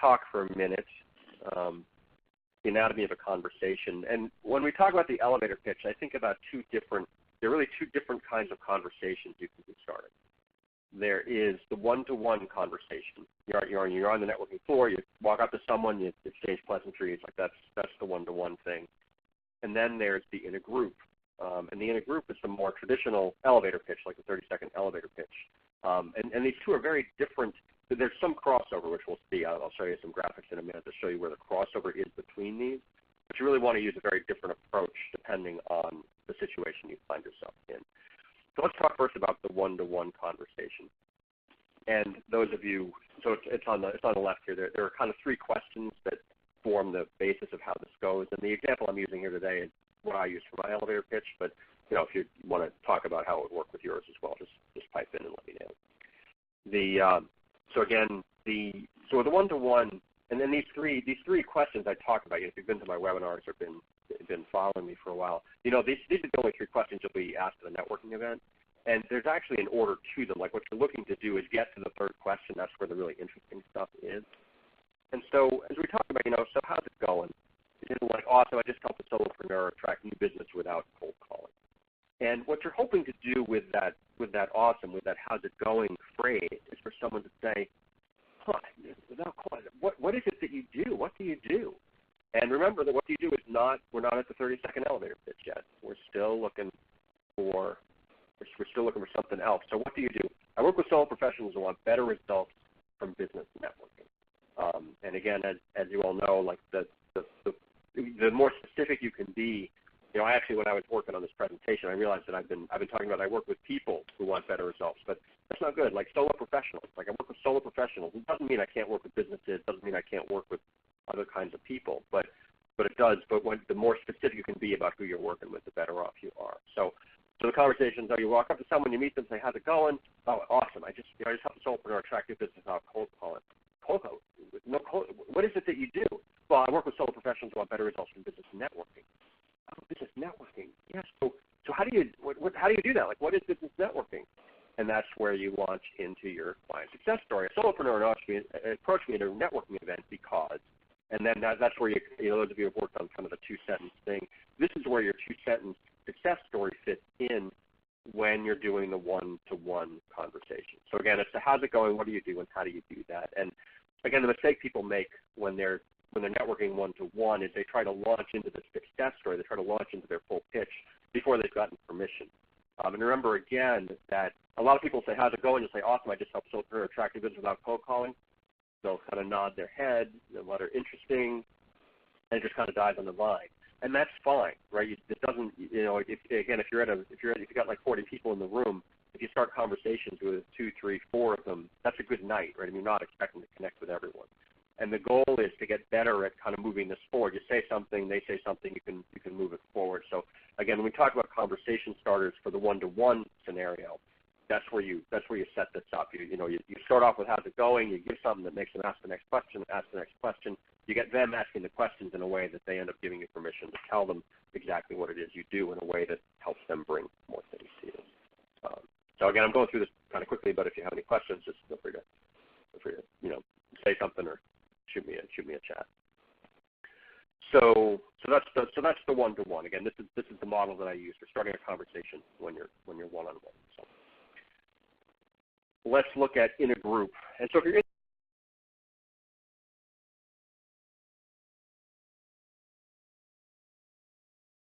talk for a minute, the anatomy of a conversation. And when we talk about the elevator pitch, I think about there are really two different kinds of conversations you can get started. There is the one-to-one conversation. You're on the networking floor, you walk up to someone, you exchange pleasantries, like that's the one-to-one thing. And then there's the in a group. And the in a group is the more traditional elevator pitch, like the 30-second elevator pitch. And these two are very different. There's some crossover, which we'll see. I'll show you some graphics in a minute to show you where the crossover is between these. But you really want to use a very different approach depending on the situation you find yourself in. So let's talk first about the one-to-one conversation. And those of you, so it's on the left here. There are kind of three questions that form the basis of how this goes. And the example I'm using here today is what I use for my elevator pitch. But if you want to talk about how it would work with yours as well, just pipe in and let me know. So again, the one-to-one, and then these three questions I talked about. If you've been to my webinars or been following me for a while, these are the only three questions you'll be asked at a networking event. And there's actually an order to them. Like what you're looking to do is get to the third question. That's where the really interesting stuff is. And so as we talk about, so how's it going? Like, awesome, I just helped a solopreneur attract new business without cold calling. And what you're hoping to do with that awesome, with that how's it going phrase is for someone to say, without calling, what is it that you do? What do you do? And remember that what you do is we're not at the 30-second elevator pitch yet. We're still looking for something else. So what do you do? I work with solo professionals who want better results from business networking. And again, as you all know, like the more specific you can be, I actually, when I was working on this presentation, I realized that I've been talking about I work with people who want better results, but that's not good. Like solo professionals, like I work with solo professionals. It doesn't mean I can't work with businesses. It doesn't mean I can't work with other kinds of people, but it does. But the more specific you can be about who you're working with, the better off you are. So the conversations are: you walk up to someone, you meet them, say, "How's it going?" "Oh, awesome! I just helped a solopreneur attract new business without cold calling." Cold call? No cold. What is it that you do? Well, I work with solo professionals who want better results from business networking. Oh, business networking. Yes. So how do you do that? Like, what is business networking? And that's where you launch into your client success story. A solopreneur approached me at a networking event because, and then that's where those of you who have worked on kind of the two-sentence thing, this is where your two-sentence success story fits in when you're doing the one-to-one conversation. So again, it's the how's it going, what do you do, and how do you do that? And again, the mistake people make when they're networking one-to-one is they try to launch into the success story. They try to launch into their full pitch before they've gotten permission. And remember, again, that a lot of people say, how's it going? You'll say, awesome, I just helped solopreneur attract new business without cold calling. They'll kind of nod their head, they'll let her interesting, and it just kind of dies on the vine. And that's fine, right? It doesn't, if you got like 40 people in the room, if you start conversations with 2, 3, 4 of them, that's a good night, right? I mean, you're not expecting to connect with everyone. And the goal is to get better at kind of moving this forward. You say something, they say something, you can move it forward. So again, when we talk about conversation starters for the one-to-one scenario, that's where you set this up. You start off with how's it going. You give something that makes them ask the next question. You get them asking the questions in a way that they end up giving you permission to tell them exactly what it is you do in a way that helps them bring more things to you. So again, I'm going through this kind of quickly, but if you have any questions, just feel free to say something or shoot me a chat. So that's the one-to-one. Again, this is the model that I use for starting a conversation when you're one-on-one. So let's look at in a group. And so if you're in